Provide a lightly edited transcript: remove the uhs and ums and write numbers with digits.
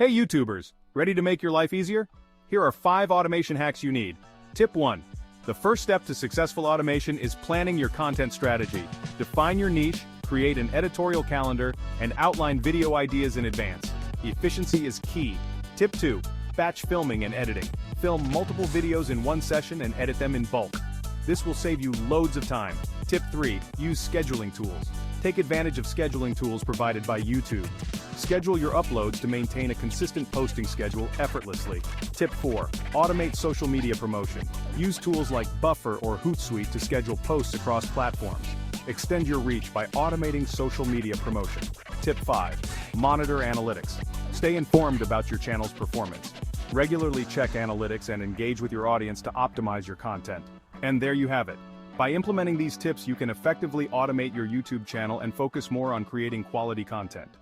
Hey YouTubers, ready to make your life easier? Here are 5 automation hacks you need. Tip 1. The first step to successful automation is planning your content strategy. Define your niche, create an editorial calendar, and outline video ideas in advance. Efficiency is key. Tip 2. Batch filming and editing. Film multiple videos in one session and edit them in bulk. This will save you loads of time. Tip 3. Use scheduling tools. Take advantage of scheduling tools provided by YouTube. Schedule your uploads to maintain a consistent posting schedule effortlessly. Tip 4. Automate social media promotion. Use tools like Buffer or Hootsuite to schedule posts across platforms. Extend your reach by automating social media promotion. Tip 5. Monitor analytics. Stay informed about your channel's performance. Regularly check analytics and engage with your audience to optimize your content. And there you have it. By implementing these tips, you can effectively automate your YouTube channel and focus more on creating quality content.